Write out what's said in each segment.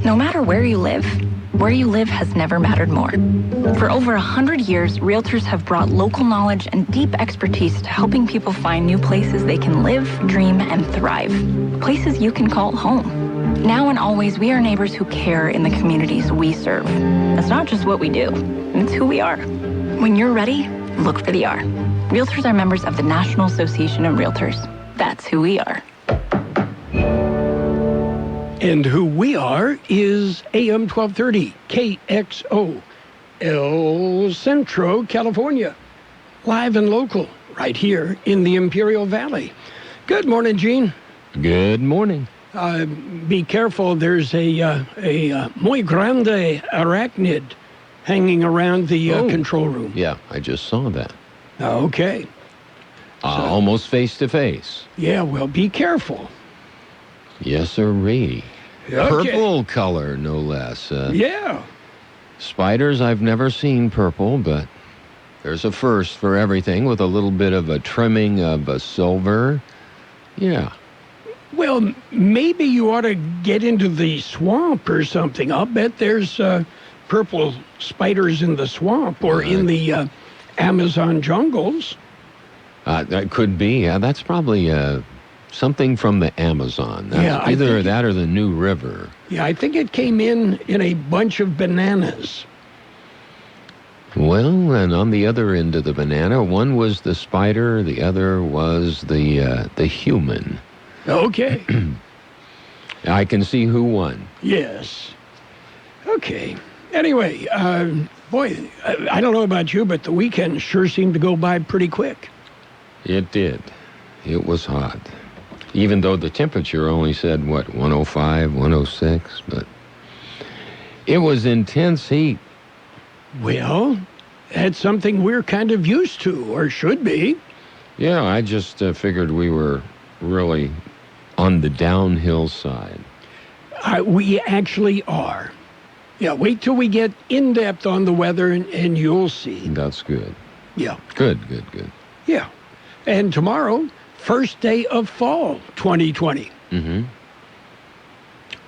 No matter where you live has never mattered more. For over 100 years, realtors have brought local knowledge and deep expertise to helping people find new places they can live, dream, and thrive. Places you can call home. Now and always, we are neighbors who care in the communities we serve. It's not just what we do, it's who we are. When you're ready, look for the R. Realtors are members of the National Association of Realtors. That's who we are. And who we are is AM 1230 KXO, El Centro, California. Live and local, right here in the Imperial Valley. Good morning, Gene. Good morning. Be careful, there's a muy grande arachnid hanging around the control room. Yeah, I just saw that. Okay. Almost face to face. Yeah, well, be careful. Yes, sirree. Okay. Purple color, no less. Yeah. Spiders, I've never seen purple, but there's a first for everything with a little bit of a trimming of a silver. Yeah. Well, maybe you ought to get into the swamp or something. I'll bet there's purple spiders in the swamp or in the Amazon jungles. That could be. Yeah, that's probably something from the Amazon. That's either that or the New River. Yeah, I think it came in a bunch of bananas. Well, and on the other end of the banana, one was the spider, the other was the human. Okay. I can see who won. Yes. Okay. Anyway, boy, I don't know about you, but the weekend sure seemed to go by pretty quick. It did. It was hot. Even though the temperature only said, 105, 106, but it was intense heat. Well, that's something we're kind of used to, or should be. Yeah, I just figured we were really on the downhill side. We actually are. Yeah, wait till we get in-depth on the weather, and you'll see. That's good. Yeah. Good. Yeah. And tomorrow, first day of fall, 2020. Mm-hmm.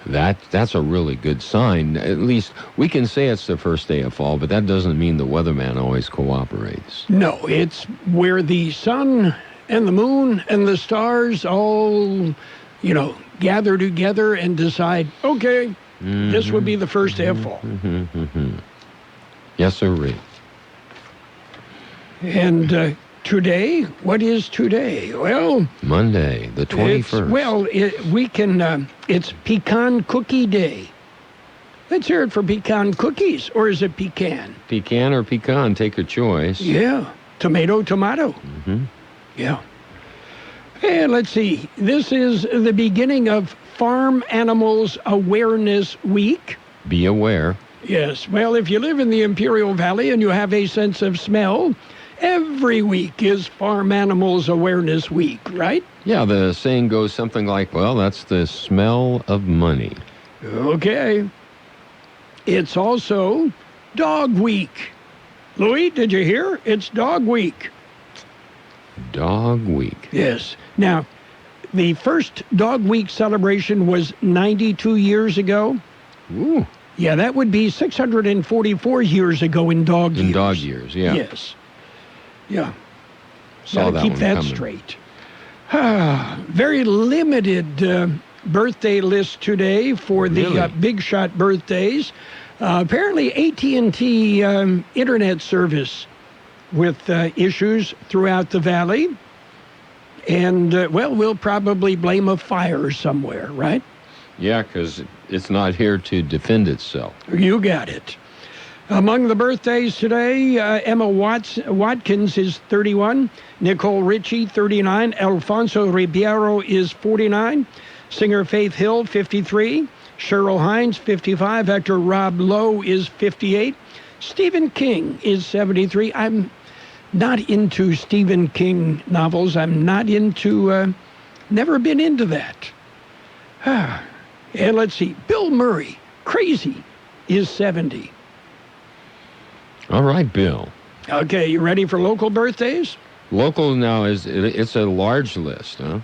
That's a really good sign. At least we can say it's the first day of fall, but that doesn't mean the weatherman always cooperates. No, it's where the sun and the moon and the stars all, gather together and decide, okay, this would be the first day of fall. Yes, sir. And today, what is today? Well, Monday, the 21st. It's Pecan Cookie Day. Let's hear it for pecan cookies, or is it pecan? Pecan or pecan, take a choice. Yeah, tomato. Mm-hmm. Yeah. And let's see, this is the beginning of Farm Animals Awareness Week. Be aware. Yes, well, if you live in the Imperial Valley and you have a sense of smell, every week is Farm Animals Awareness Week, right? Yeah, the saying goes something like, well, that's the smell of money. Okay. It's also Dog Week. Louis, did you hear? It's Dog Week. Dog Week. Yes. Now, the first Dog Week celebration was 92 years ago. Ooh. Yeah, that would be 644 years ago in dog years. In dog years, yeah. Yes. Yeah. Saw Gotta keep that coming. straight. Very limited birthday list today for the big shot birthdays. Apparently AT&T internet service with issues throughout the valley. And, we'll probably blame a fire somewhere, right? Yeah, because it's not here to defend itself. You got it. Among the birthdays today, Emma Watkins is 31, Nicole Ritchie, 39, Alfonso Ribeiro is 49, singer Faith Hill, 53, Cheryl Hines, 55, actor Rob Lowe is 58, Stephen King is 73. I'm not into Stephen King novels. I'm not into, never been into that. And let's see, Bill Murray, crazy, is 70. All right, Bill. Okay, you ready for local birthdays? Local now it's a large list, huh?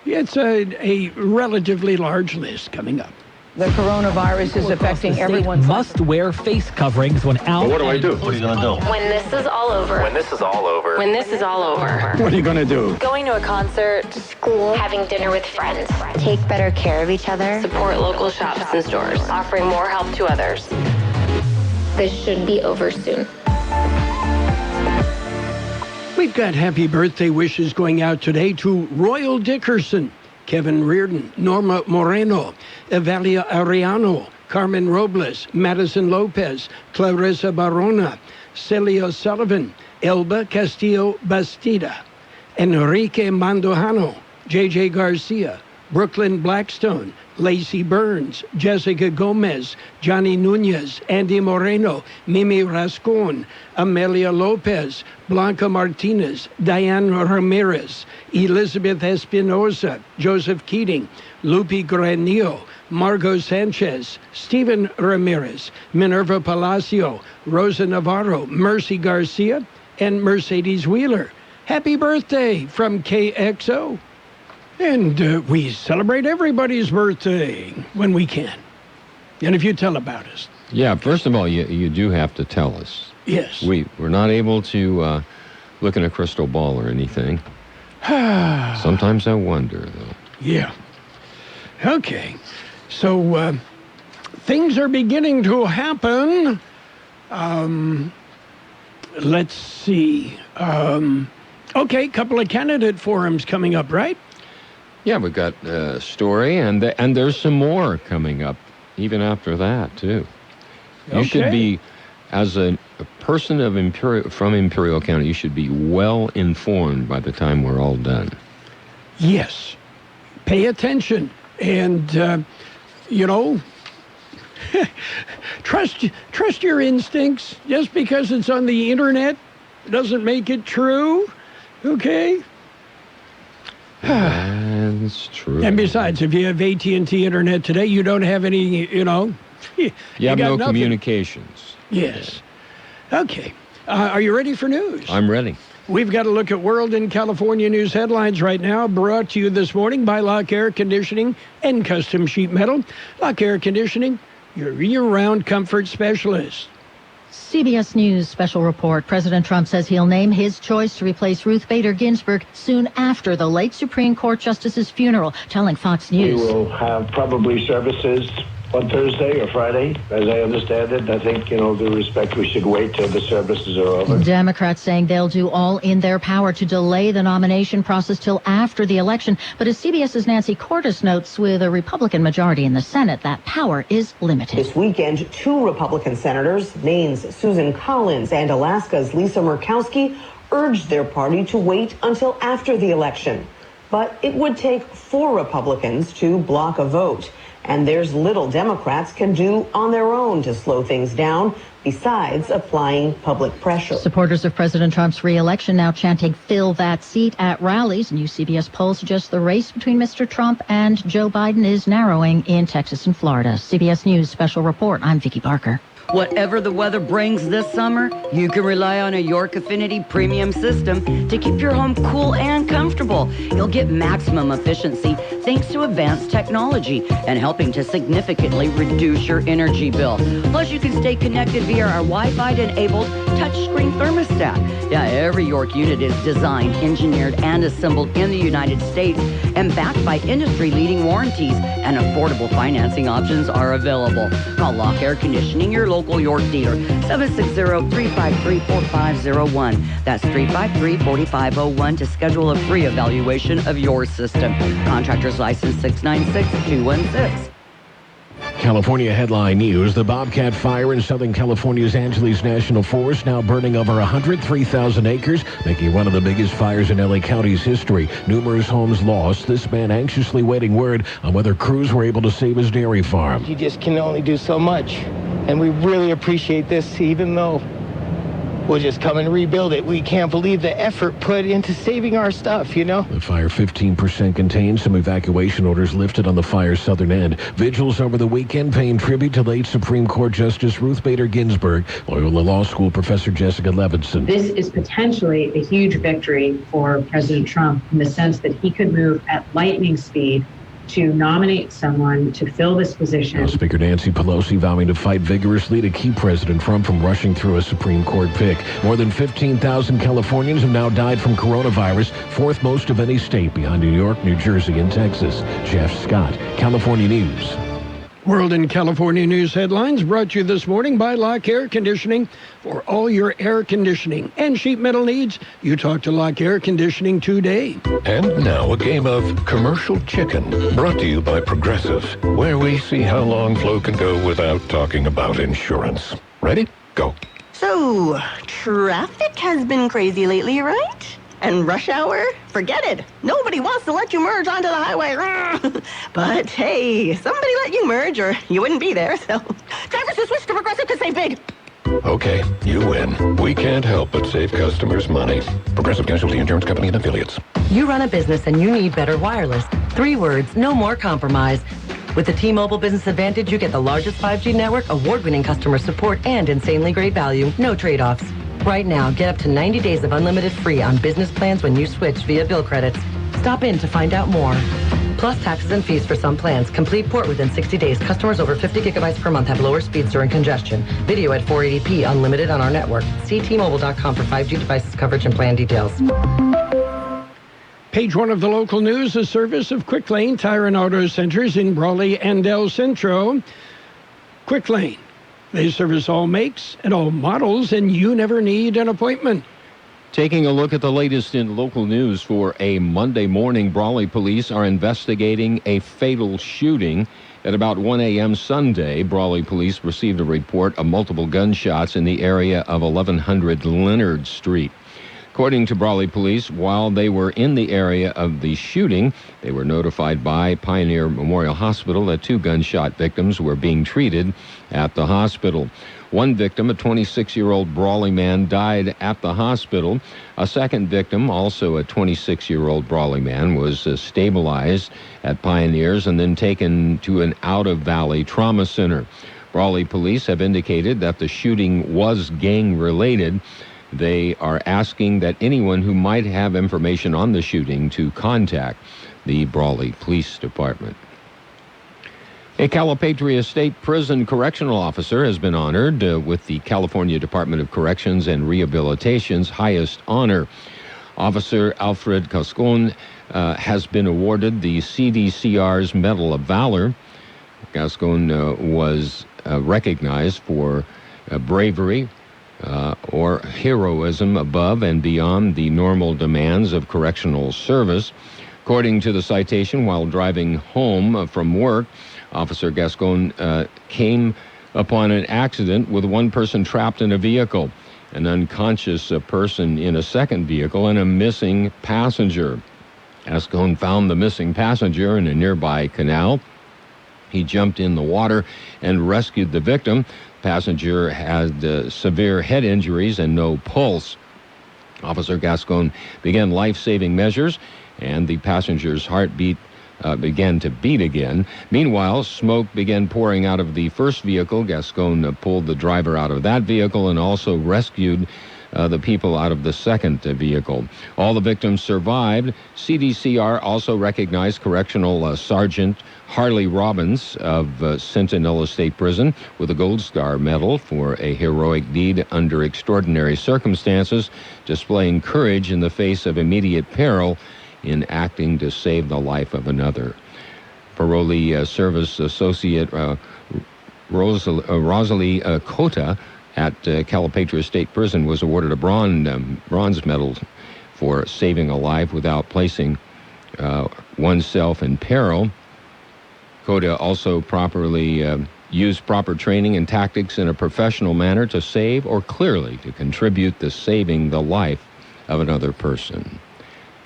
It's a relatively large list coming up. The coronavirus is affecting everyone. Must wear face coverings when out. Well, what do I do? What are you going to do? When this is all over. When this is all over. When this is all over. What are you going to do? Going to a concert. School. Having dinner with friends. Take better care of each other. Support local shops and stores. Offering more help to others. This should be over soon. We've got happy birthday wishes going out today to Royal Dickerson, Kevin Reardon, Norma Moreno, Evalia Ariano, Carmen Robles, Madison Lopez, Clarissa Barona, Celia Sullivan, Elba Castillo Bastida, Enrique Mandojano, J.J. Garcia, Brooklyn Blackstone, Lacey Burns, Jessica Gomez, Johnny Nunez, Andy Moreno, Mimi Rascon, Amelia Lopez, Blanca Martinez, Diane Ramirez, Elizabeth Espinosa, Joseph Keating, Lupe Granillo, Margot Sanchez, Stephen Ramirez, Minerva Palacio, Rosa Navarro, Mercy Garcia, and Mercedes Wheeler. Happy birthday from KXO. And we celebrate everybody's birthday when we can. And if you tell about us. Yeah, first of all, you do have to tell us. Yes. We're not able to look in a crystal ball or anything. Sometimes I wonder, though. Yeah. Okay. So things are beginning to happen. Let's see. Okay, couple of candidate forums coming up, right? Yeah, we've got a story, and there's some more coming up, even after that, too. You should be, as a person from Imperial County, you should be well informed by the time we're all done. Yes. Pay attention. And, trust your instincts. Just because it's on the internet doesn't make it true. Okay? That's true. And besides, if you have AT&T internet today, you don't have any, you have no nothing. Communications. Yes. Okay. Are you ready for news? I'm ready. We've got a look at world and California news headlines right now, brought to you this morning by Lock Air Conditioning and Custom Sheet Metal. Lock Air Conditioning, your year-round comfort specialist. CBS News special report. President Trump says he'll name his choice to replace Ruth Bader Ginsburg soon after the late Supreme Court Justice's funeral, telling Fox News. We will have probably services on Thursday or Friday, as I understand it. I think, due respect, we should wait till the services are over. Democrats saying they'll do all in their power to delay the nomination process till after the election. But as CBS's Nancy Cordes notes, with a Republican majority in the Senate, that power is limited. This weekend, two Republican senators, Maine's Susan Collins and Alaska's Lisa Murkowski, urged their party to wait until after the election. But it would take 4 Republicans to block a vote. And there's little Democrats can do on their own to slow things down, besides applying public pressure. Supporters of President Trump's re-election now chanting, "Fill that seat" at rallies. New CBS poll suggests the race between Mr. Trump and Joe Biden is narrowing in Texas and Florida. CBS News special report. I'm Vicki Barker. Whatever the weather brings this summer, you can rely on a York Affinity premium system to keep your home cool and comfortable. You'll get maximum efficiency thanks to advanced technology and helping to significantly reduce your energy bill. Plus, you can stay connected via our Wi-Fi-enabled touchscreen thermostat. Yeah, every York unit is designed, engineered, and assembled in the United States and backed by industry-leading warranties, and affordable financing options are available. Call Lock Air Conditioning, your local York dealer, 760-353-4501. That's 353-4501 to schedule a free evaluation of your system. Contractor's license 696-216. California headline news. The Bobcat fire in Southern California's Angeles National Forest now burning over 103,000 acres, making one of the biggest fires in LA County's history. Numerous homes lost. This man anxiously waiting word on whether crews were able to save his dairy farm. You just can only do so much. And we really appreciate this, even though we'll just come and rebuild it. We can't believe the effort put into saving our stuff, The fire 15% contained. Some evacuation orders lifted on the fire's southern end. Vigils over the weekend paying tribute to late Supreme Court Justice Ruth Bader Ginsburg. Loyola Law School professor Jessica Levinson. This is potentially a huge victory for President Trump in the sense that he could move at lightning speed to nominate someone to fill this position. House Speaker Nancy Pelosi vowing to fight vigorously to keep President Trump from rushing through a Supreme Court pick. More than 15,000 Californians have now died from coronavirus, fourth most of any state behind New York, New Jersey, and Texas. Jeff Scott, California News. World and California News headlines brought to you this morning by Lock Air Conditioning. For all your air conditioning and sheet metal needs, you talk to Lock Air Conditioning today. And now a game of Commercial Chicken, brought to you by Progressive, where we see how long Flo can go without talking about insurance. Ready? Go. So, traffic has been crazy lately, right? And rush hour? Forget it. Nobody wants to let you merge onto the highway. But hey, somebody let you merge or you wouldn't be there, so drivers who switch to Progressive could save big. Okay, you win. We can't help but save customers money. Progressive Casualty Insurance Company and Affiliates. You run a business and you need better wireless. 3 words, no more compromise. With the T-Mobile Business Advantage, you get the largest 5G network, award-winning customer support, and insanely great value. No trade-offs. Right now, get up to 90 days of unlimited free on business plans when you switch via bill credits. Stop in to find out more. Plus taxes and fees for some plans. Complete port within 60 days. Customers over 50 gigabytes per month have lower speeds during congestion. Video at 480p unlimited on our network. See T-Mobile.com for 5G devices coverage and plan details. Page 1 of the local news, a service of Quick Lane Tire and Auto Centers in Brawley and El Centro. Quick Lane. They service all makes and all models, and you never need an appointment. Taking a look at the latest in local news for a Monday morning, Brawley police are investigating a fatal shooting. At about 1 a.m. Sunday, Brawley police received a report of multiple gunshots in the area of 1100 Leonard Street. According to Brawley police, while they were in the area of the shooting, they were notified by Pioneer Memorial Hospital that 2 gunshot victims were being treated at the hospital. One victim, a 26-year-old Brawley man, died at the hospital. A second victim, also a 26-year-old Brawley man, was stabilized at Pioneers and then taken to an out-of-valley trauma center. Brawley police have indicated that the shooting was gang-related. They are asking that anyone who might have information on the shooting to contact the Brawley Police Department. A Calipatria State Prison correctional officer has been honored with the California Department of Corrections and Rehabilitation's highest honor. Officer Alfred Gascon has been awarded the CDCR's Medal of Valor. Gascon was recognized for bravery, or heroism above and beyond the normal demands of correctional service. According to the citation, while driving home from work, Officer Gascon came upon an accident with one person trapped in a vehicle, an unconscious person in a second vehicle, and a missing passenger. Gascon found the missing passenger in a nearby canal. He jumped in the water and rescued the victim. Passenger had severe head injuries and no pulse. Officer Gascon began life-saving measures, and the passenger's heartbeat began to beat again. Meanwhile, smoke began pouring out of the first vehicle. Gascon pulled the driver out of that vehicle and also rescued the people out of the second vehicle. All the victims survived. CDCR also recognized Correctional Sergeant Harley Robbins of Centinela State Prison with a Gold Star Medal for a heroic deed under extraordinary circumstances, displaying courage in the face of immediate peril in acting to save the life of another. Parolee Service Associate Rosalie Cota at Calipatria State Prison was awarded a bronze medal for saving a life without placing oneself in peril. Cota also used proper training and tactics in a professional manner to save or clearly to contribute to saving the life of another person.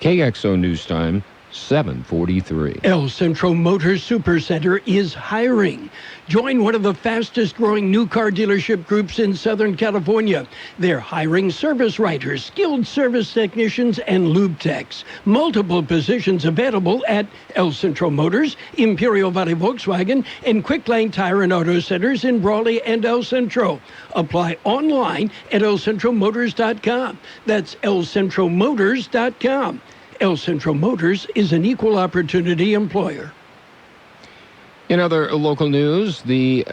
KXO News Time, 7:43. El Centro Motors Supercenter is hiring. Join one of the fastest growing new car dealership groups in Southern California. They're hiring service writers, skilled service technicians, and lube techs. Multiple positions available at El Centro Motors, Imperial Valley Volkswagen, and Quick Lane Tire and Auto Centers in Brawley and El Centro. Apply online at elcentromotors.com. That's elcentromotors.com. El Centro Motors is an equal opportunity employer. In other local news, the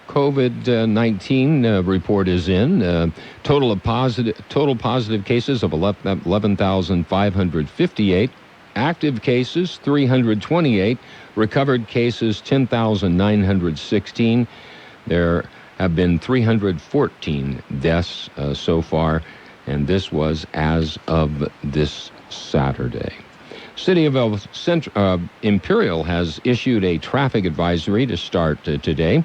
COVID-19 report is in. Total positive cases of 11,558. Active cases, 328. Recovered cases, 10,916. There have been 314 deaths so far, and this was as of this Saturday. City of Imperial has issued a traffic advisory to start today.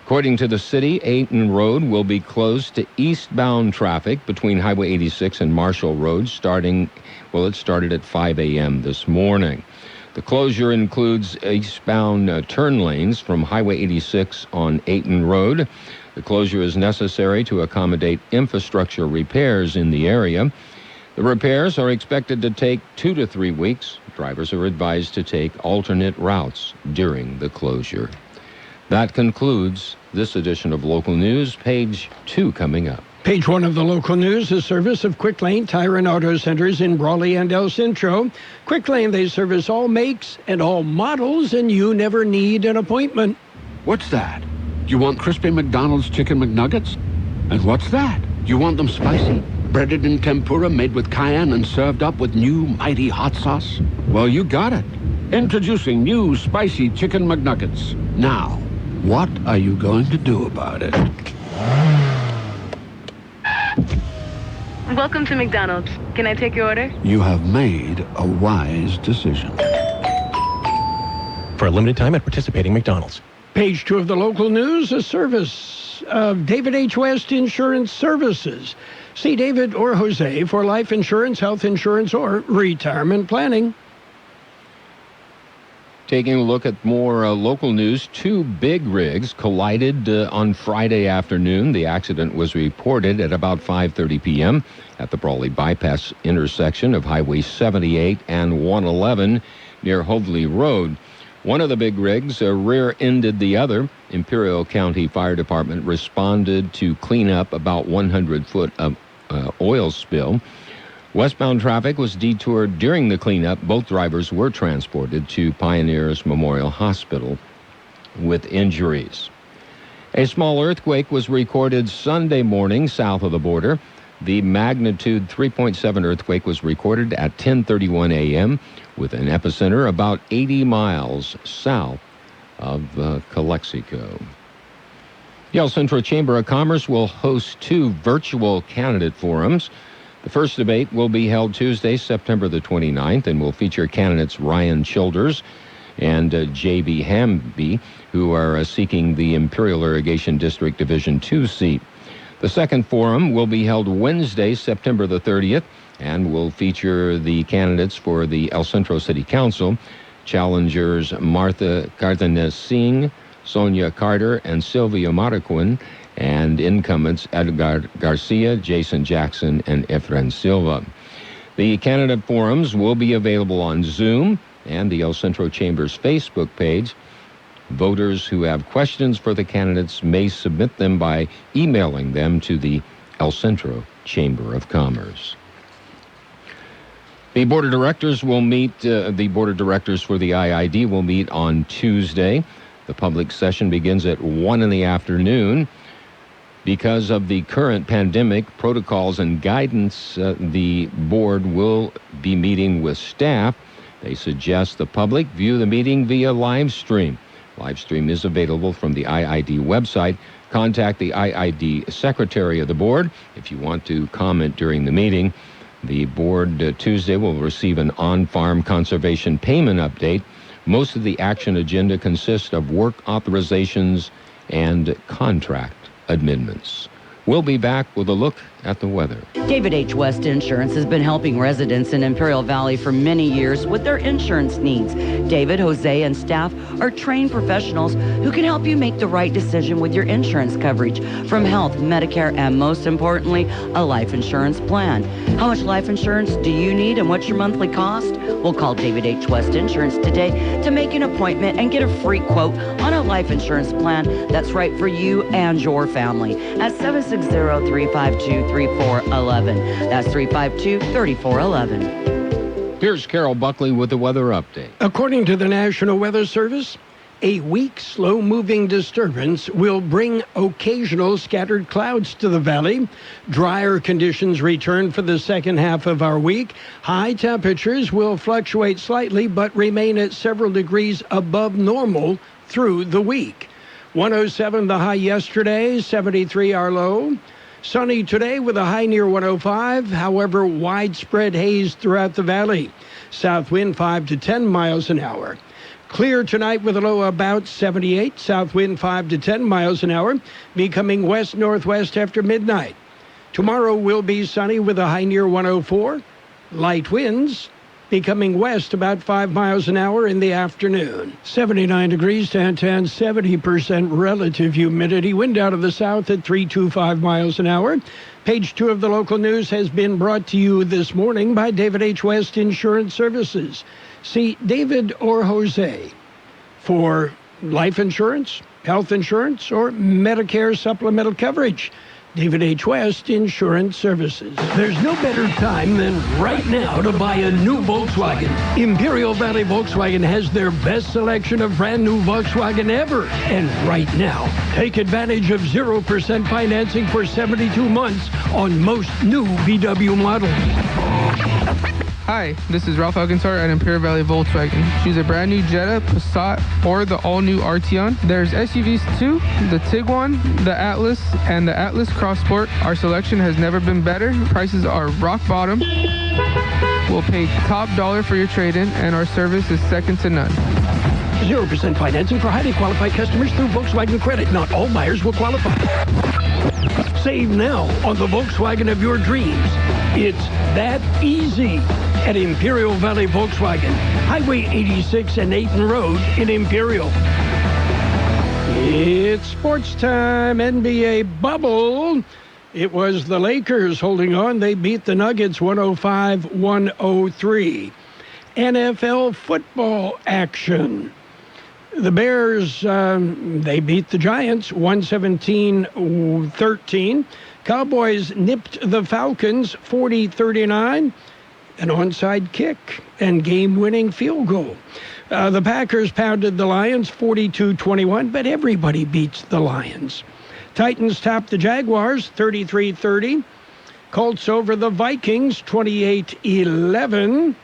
According to the city, Ayton Road will be closed to eastbound traffic between Highway 86 and Marshall Road it started at 5 a.m. this morning. The closure includes eastbound turn lanes from Highway 86 on Ayton Road. The closure is necessary to accommodate infrastructure repairs in the area. The repairs are expected to take 2 to 3 weeks. Drivers are advised to take alternate routes during the closure. That concludes this edition of Local News. Page 2 coming up. Page 1 of the local news, the service of Quick Lane Tire and Auto Centers in Brawley and El Centro. Quick Lane, they service all makes and all models, and you never need an appointment. What's that? You want crispy McDonald's chicken McNuggets? And what's that? You want them spicy? Breaded in tempura, made with cayenne and served up with new mighty hot sauce? Well, you got it. Introducing new spicy chicken McNuggets. Now, what are you going to do about it? Welcome to McDonald's. Can I take your order? You have made a wise decision. For a limited time at participating McDonald's. Page 2 of the local news, a service of David H. West Insurance Services. See David or Jose for life insurance, health insurance, or retirement planning. Taking a look at more local news, 2 big rigs collided on Friday afternoon. The accident was reported at about 5:30 p.m. at the Brawley Bypass intersection of Highway 78 and 111 near Hoveley Road. One of the big rigs rear-ended the other. Imperial County Fire Department responded to clean up about 100 foot of oil spill. Westbound traffic was detoured during the cleanup. Both drivers were transported to Pioneers Memorial Hospital with injuries. A small earthquake was recorded Sunday morning south of the border. The magnitude 3.7 earthquake was recorded at 10:31 a.m. with an epicenter about 80 miles south of Calexico. The El Centro Chamber of Commerce will host 2 virtual candidate forums. The first debate will be held Tuesday, September the 29th, and will feature candidates Ryan Childers and J.B. Hamby, who are seeking the Imperial Irrigation District Division 2 seat. The second forum will be held Wednesday, September the 30th, and will feature the candidates for the El Centro City Council, challengers Martha Cardenas Singh, Sonia Carter, and Sylvia Marroquin, and incumbents Edgar Garcia, Jason Jackson, and Efren Silva. The candidate forums will be available on Zoom and the El Centro Chamber's Facebook page. Voters who have questions for the candidates may submit them by emailing them to the El Centro Chamber of Commerce. The Board of Directors will meet, the Board of Directors for the IID will meet on Tuesday. The public session begins at 1 in the afternoon. Because of the current pandemic protocols and guidance, the board will be meeting with staff. They suggest the public view the meeting via live stream. Live stream is available from the IID website. Contact the IID secretary of the board if you want to comment during the meeting. The board Tuesday will receive an on-farm conservation payment update. Most of the action agenda consists of work authorizations and contract amendments. We'll be back with a look at the weather. David H. West Insurance has been helping residents in Imperial Valley for many years with their insurance needs. David, Jose, and staff are trained professionals who can help you make the right decision with your insurance coverage, from health, Medicare, and most importantly, a life insurance plan. How much life insurance do you need and what's your monthly cost? We'll call David H. West Insurance today to make an appointment and get a free quote on a life insurance plan that's right for you and your family at 760-352-3411. That's 352-3411. Here's Carol Buckley with the weather update. According to the National Weather Service, A weak, slow-moving disturbance will bring occasional scattered clouds to the valley. Drier conditions return for the second half of our week. High temperatures will fluctuate slightly but remain at several degrees above normal through the week. 107 the high yesterday, 73 our low. Sunny today with a high near 105. However, widespread haze throughout the valley. South wind 5 to 10 miles an hour. Clear tonight with a low about 78. South wind 5 to 10 miles an hour, becoming west-northwest after midnight. Tomorrow will be sunny with a high near 104. Light winds becoming west about 5 miles an hour in the afternoon. 79 degrees, Tantan, 70% relative humidity. Wind out of the south at 325 miles an hour. Page 2 of the local news has been brought to you this morning by David H. West Insurance Services. See David or Jose for life insurance, health insurance, or Medicare supplemental coverage. David H. West Insurance Services. There's no better time than right now to buy a new Volkswagen. Imperial Valley Volkswagen has their best selection of brand new Volkswagen ever. And right now, take advantage of 0% financing for 72 months on most new VW models. Hi, this is Ralph Alcantar at Imperial Valley Volkswagen. Choose a brand new Jetta, Passat, or the all-new Arteon. There's SUVs too, the Tiguan, the Atlas, and the Atlas Cross Sport. Our selection has never been better. Prices are rock bottom. We'll pay top dollar for your trade-in, and our service is second to none. 0% financing for highly qualified customers through Volkswagen Credit. Not all buyers will qualify. Save now on the Volkswagen of your dreams. It's that easy at Imperial Valley Volkswagen, Highway 86 and Ayton Road in Imperial. It's sports time, NBA bubble. It was the Lakers holding on. They beat the Nuggets 105-103. NFL football action. The Bears, they beat the Giants 117-13. Cowboys nipped the Falcons 40-39. An onside kick and game-winning field goal. The Packers pounded the Lions 42-21, but everybody beats the Lions. Titans topped the Jaguars 33-30. Colts over the Vikings 28-11.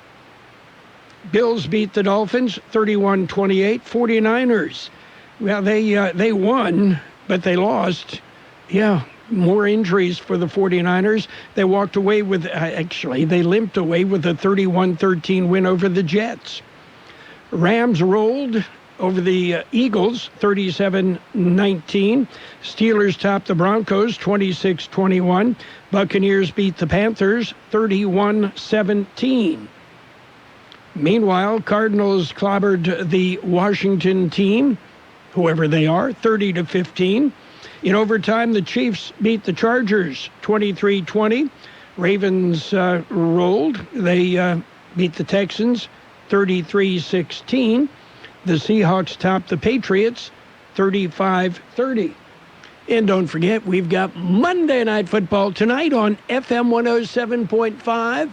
Bills beat the Dolphins 31-28. 49ers, well, they won, but they lost. Yeah, more injuries for the 49ers. They walked away with, they limped away with a 31-13 win over the Jets. Rams rolled over the Eagles 37-19. Steelers topped the Broncos 26-21. Buccaneers beat the Panthers 31-17. Meanwhile, Cardinals clobbered the Washington team, whoever they are, 30-15. In overtime, the Chiefs beat the Chargers 23-20. Ravens rolled. They beat the Texans 33-16. The Seahawks topped the Patriots 35-30. And don't forget, we've got Monday Night Football tonight on FM 107.5.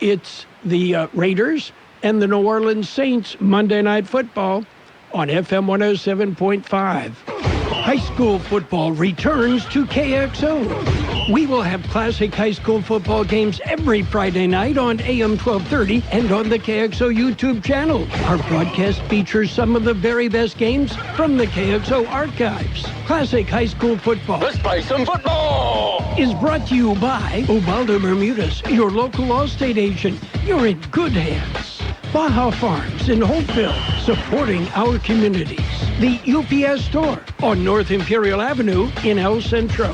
It's the Raiders and the New Orleans Saints Monday Night Football on FM 107.5. High school football returns to KXO. We will have classic high school football games every Friday night on AM 1230 and on the KXO YouTube channel. Our broadcast features some of the very best games from the KXO archives. Classic high school football. Let's play some football! Is brought to you by Ubaldo Bermudez, your local Allstate agent. You're in good hands. Baja Farms in Holtville, supporting our communities. The UPS store on North Imperial Avenue in El Centro.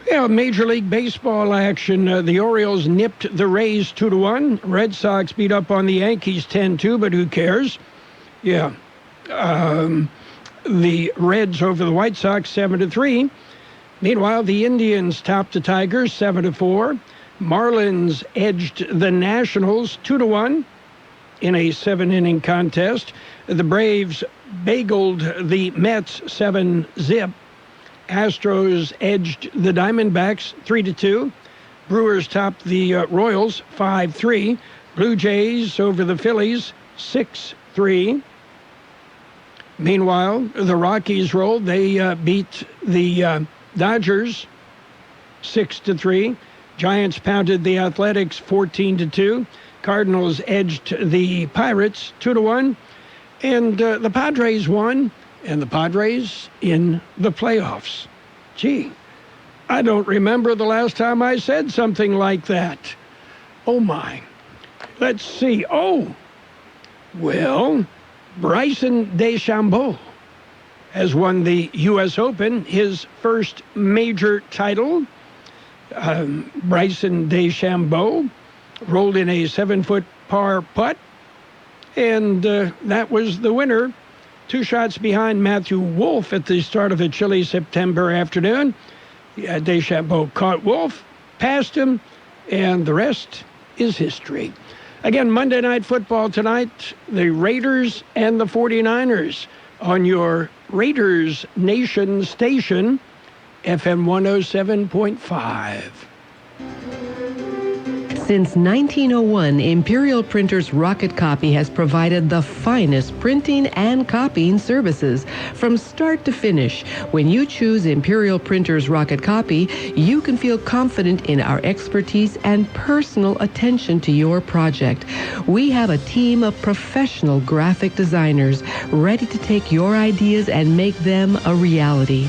Yeah, Major League Baseball action. The Orioles nipped the Rays 2-1. Red Sox beat up on the Yankees 10-2, but who cares? Yeah. The Reds over the White Sox 7-3. Meanwhile, the Indians topped the Tigers 7-4. Marlins edged the Nationals 2-1 in a 7-inning contest. The Braves bageled the Mets 7-zip. Astros edged the Diamondbacks 3-2. Brewers topped the Royals 5-3. Blue Jays over the Phillies 6-3. 6-3. Meanwhile, the Rockies rolled. They beat the Dodgers 6-3. Giants pounded the Athletics 14-2. Cardinals edged the Pirates 2-1. And the Padres won, and the Padres in the playoffs. Gee, I don't remember the last time I said something like that. Oh, my. Let's see. Oh, well, Bryson DeChambeau has won the U.S. Open, his first major title. Bryson DeChambeau rolled in a 7-foot par putt, and that was the winner. 2 shots behind Matthew Wolff at the start of a chilly September afternoon. DeChambeau caught Wolff, passed him, and the rest is history. Again, Monday Night Football tonight, the Raiders and the 49ers on your Raiders Nation station, FM 107.5. Since 1901, Imperial Printers Rocket Copy has provided the finest printing and copying services from start to finish. When you choose Imperial Printers Rocket Copy, you can feel confident in our expertise and personal attention to your project. We have a team of professional graphic designers ready to take your ideas and make them a reality.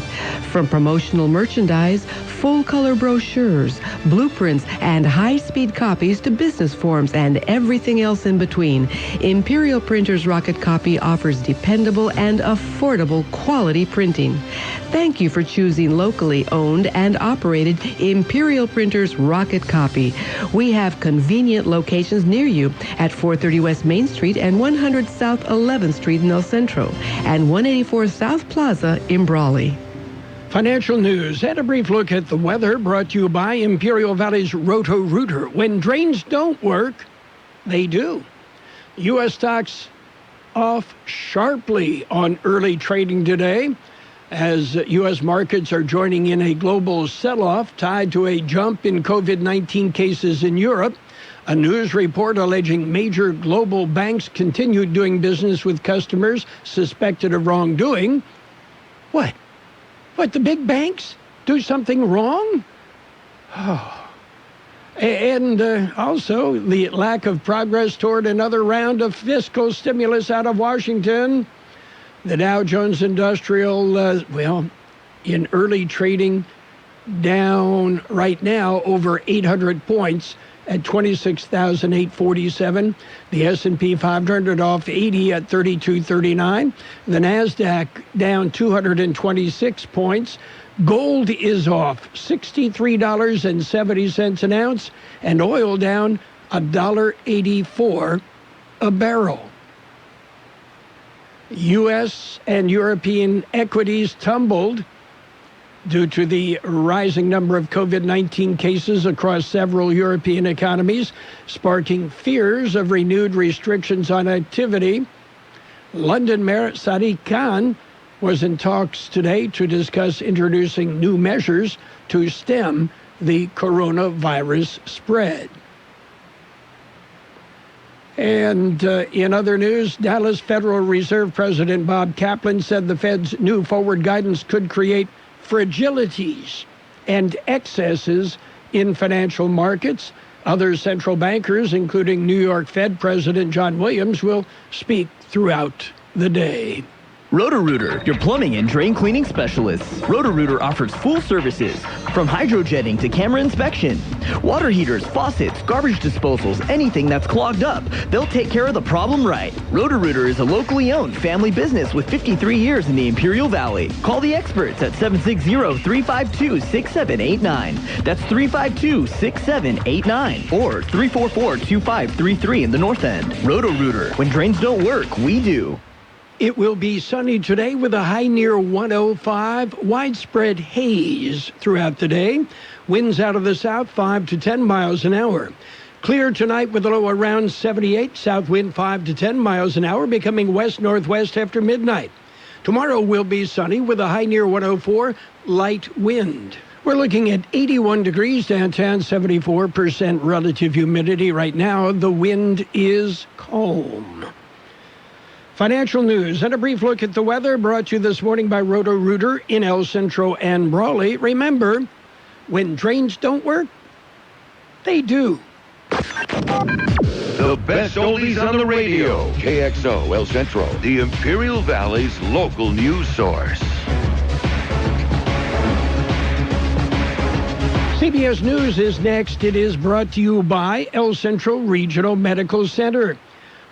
From promotional merchandise, full-color brochures, blueprints, and high-speed copies to business forms and everything else in between, Imperial Printers Rocket Copy offers dependable and affordable quality printing. Thank you for choosing locally owned and operated Imperial Printers Rocket Copy. We have convenient locations near you at 430 West Main Street and 100 South 11th Street in El Centro and 184 South Plaza in Brawley. Financial news and a brief look at the weather brought to you by Imperial Valley's Roto-Rooter. When drains don't work, they do. U.S. stocks off sharply on early trading today as U.S. markets are joining in a global sell-off tied to a jump in COVID-19 cases in Europe. A news report alleging major global banks continued doing business with customers suspected of wrongdoing. What, the big banks do something wrong? Oh. And also the lack of progress toward another round of fiscal stimulus out of Washington. The Dow Jones Industrial, in early trading, down right now over 800 points at 26,847. The S&P 500 off 80 at 3239. The NASDAQ down 226 points. Gold is off $63.70 an ounce, and oil down $1.84 a barrel. U.S. and European equities tumbled due to the rising number of COVID-19 cases across several European economies, sparking fears of renewed restrictions on activity. London Mayor Sadiq Khan was in talks today to discuss introducing new measures to stem the coronavirus spread. And in other news, Dallas Federal Reserve President Bob Kaplan said the Fed's new forward guidance could create fragilities and excesses in financial markets. Other central bankers, including New York Fed President John Williams, will speak throughout the day. Roto-Rooter, your plumbing and drain cleaning specialists. Roto-Rooter offers full services, from hydrojetting to camera inspection. Water heaters, faucets, garbage disposals, anything that's clogged up. They'll take care of the problem right. Roto-Rooter is a locally owned family business with 53 years in the Imperial Valley. Call the experts at 760-352-6789. That's 352-6789 or 344-2533 in the North End. Roto-Rooter. When drains don't work, we do. It will be sunny today with a high near 105. Widespread haze throughout the day. Winds out of the south 5 to 10 miles an hour. Clear tonight with a low around 78. South wind 5 to 10 miles an hour, becoming west-northwest after midnight. Tomorrow will be sunny with a high near 104. Light wind. We're looking at 81 degrees downtown, 74% relative humidity right now. The wind is calm. Financial news and a brief look at the weather brought to you this morning by Roto-Rooter in El Centro and Brawley. Remember, when drains don't work, they do. The best oldies on the radio. KXO El Centro, the Imperial Valley's local news source. CBS News is next. It is brought to you by El Centro Regional Medical Center.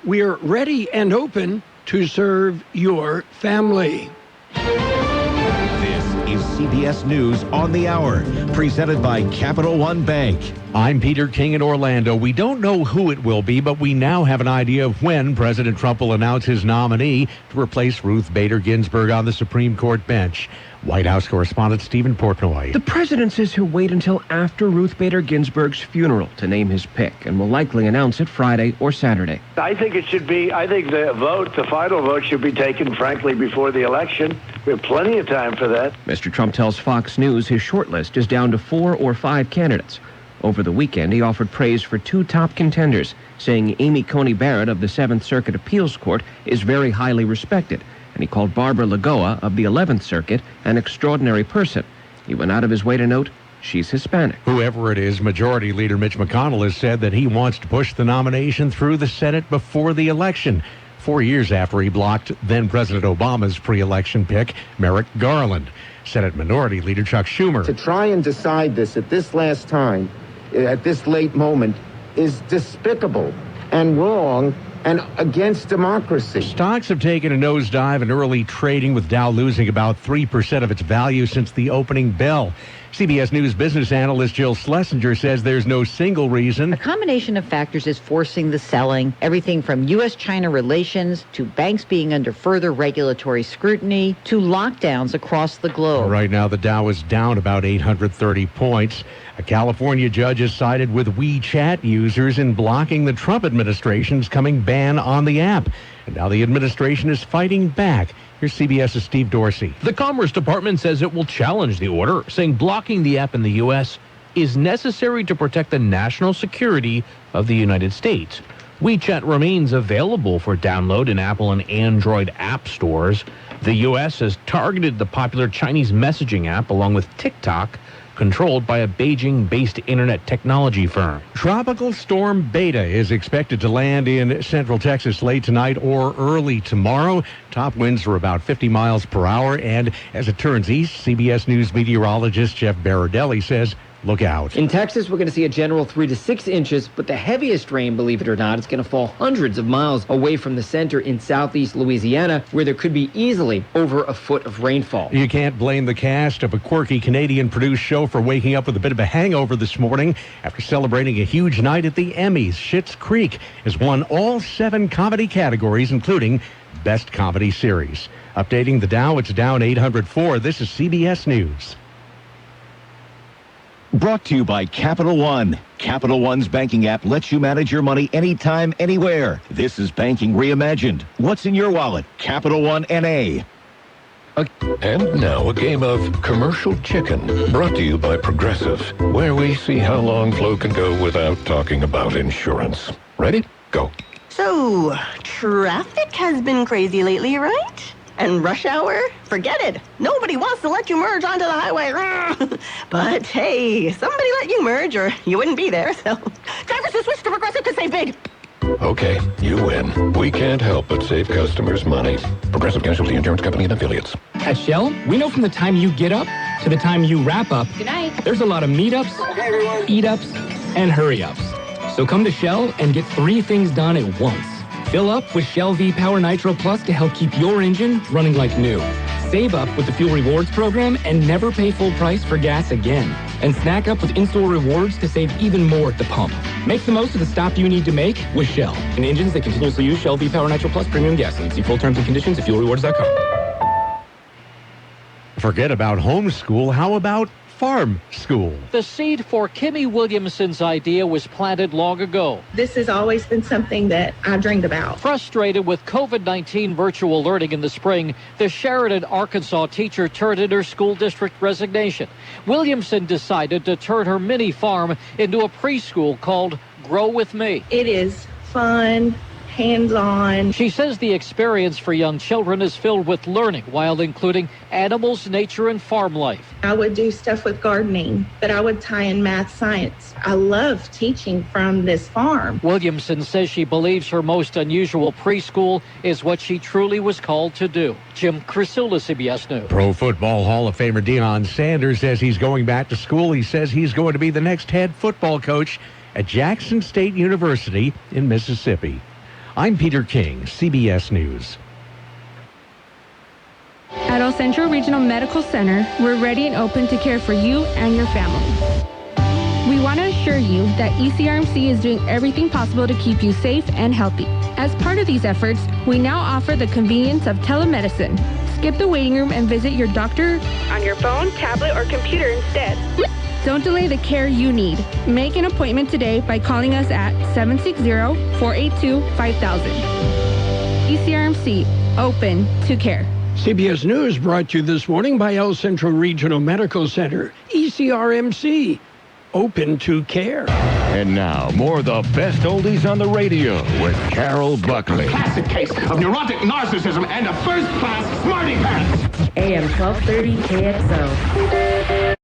We're ready and open to serve your family. This is CBS News on the Hour, presented by Capital One Bank. I'm Peter King in Orlando. We don't know who it will be, but we now have an idea of when President Trump will announce his nominee to replace Ruth Bader Ginsburg on the Supreme Court bench. White House correspondent Stephen Portnoy. The president says he'll wait until after Ruth Bader Ginsburg's funeral to name his pick and will likely announce it Friday or Saturday. I think the final vote should be taken, frankly, before the election. We have plenty of time for that. Mr. Trump tells Fox News his shortlist is down to 4 or 5 candidates. Over the weekend, he offered praise for 2 top contenders, saying Amy Coney Barrett of the 7th Circuit Appeals Court is very highly respected, and he called Barbara Lagoa of the 11th Circuit an extraordinary person. He went out of his way to note she's Hispanic. Whoever it is, Majority Leader Mitch McConnell has said that he wants to push the nomination through the Senate before the election, 4 years after he blocked then-President Obama's pre-election pick, Merrick Garland. Senate Minority Leader Chuck Schumer. To try and decide this at this last time, at this late moment, is despicable and wrong and against democracy. Stocks have taken a nosedive in early trading, with Dow losing about 3% of its value since the opening bell. CBS News business analyst Jill Schlesinger says there's no single reason. A combination of factors is forcing the selling, everything from U.S.-China relations to banks being under further regulatory scrutiny to lockdowns across the globe. Right now, the Dow is down about 830 points. A California judge has sided with WeChat users in blocking the Trump administration's coming ban on the app. And now the administration is fighting back. Here's CBS's Steve Dorsey. The Commerce Department says it will challenge the order, saying blocking the app in the U.S. is necessary to protect the national security of the United States. WeChat remains available for download in Apple and Android app stores. The U.S. has targeted the popular Chinese messaging app along with TikTok, controlled by a Beijing-based internet technology firm. Tropical Storm Beta is expected to land in central Texas late tonight or early tomorrow. Top winds are about 50 miles per hour, and as it turns east, CBS News meteorologist Jeff Baradelli says, look out. In Texas, we're going to see a general 3 to 6 inches, but the heaviest rain, believe it or not, is going to fall hundreds of miles away from the center in southeast Louisiana, where there could be easily over a foot of rainfall. You can't blame the cast of a quirky Canadian-produced show for waking up with a bit of a hangover this morning after celebrating a huge night at the Emmys. Schitt's Creek has won all 7 comedy categories, including Best Comedy Series. Updating the Dow, it's down 804. This is CBS News. Brought to you by Capital One. Capital One's banking app lets you manage your money anytime, anywhere. This is banking reimagined. What's in your wallet? Capital One N.A. And now a game of commercial chicken, brought to you by Progressive, where we see how long Flo can go without talking about insurance. Ready? Go. So, traffic has been crazy lately, right? And rush hour? Forget it. Nobody wants to let you merge onto the highway. But hey, somebody let you merge or you wouldn't be there, so drivers who switch to Progressive could save big. Okay, you win. We can't help but save customers money. Progressive Casualty Insurance Company and Affiliates. At Shell, we know from the time you get up to the time you wrap up, Good night. There's a lot of meetups, eat-ups, and hurry-ups. So come to Shell and get 3 things done at once. Fill up with Shell V-Power Nitro Plus to help keep your engine running like new. Save up with the Fuel Rewards program and never pay full price for gas again. And snack up with in-store rewards to save even more at the pump. Make the most of the stop you need to make with Shell. And engines that continuously use Shell V-Power Nitro Plus premium gasoline. See full terms and conditions at fuelrewards.com. Forget about homeschool. How about farm school? The seed for Kimmy Williamson's idea was planted long ago. This has always been something that I dreamed about. Frustrated with COVID-19 virtual learning in the spring, the Sheridan, Arkansas teacher turned in her school district resignation. Williamson decided to turn her mini farm into a preschool called Grow With Me. It is fun, hands-on. She says the experience for young children is filled with learning while including animals, nature, and farm life. I would do stuff with gardening, but I would tie in math, science. I love teaching from this farm. Williamson says she believes her most unusual preschool is what she truly was called to do. Jim Crisula, CBS News. Pro Football Hall of Famer Deion Sanders says he's going back to school. He says he's going to be the next head football coach at Jackson State University in Mississippi. I'm Peter King, CBS News. At El Centro Regional Medical Center, we're ready and open to care for you and your family. We want to assure you that ECRMC is doing everything possible to keep you safe and healthy. As part of these efforts, we now offer the convenience of telemedicine. Skip the waiting room and visit your doctor on your phone, tablet, or computer instead. Don't delay the care you need. Make an appointment today by calling us at 760-482-5000. ECRMC, open to care. CBS News brought to you this morning by El Centro Regional Medical Center. ECRMC, open to care. And now, more of the best oldies on the radio with Carol Buckley. Classic case of neurotic narcissism and a first-class smarty pants. AM 1230 KXO.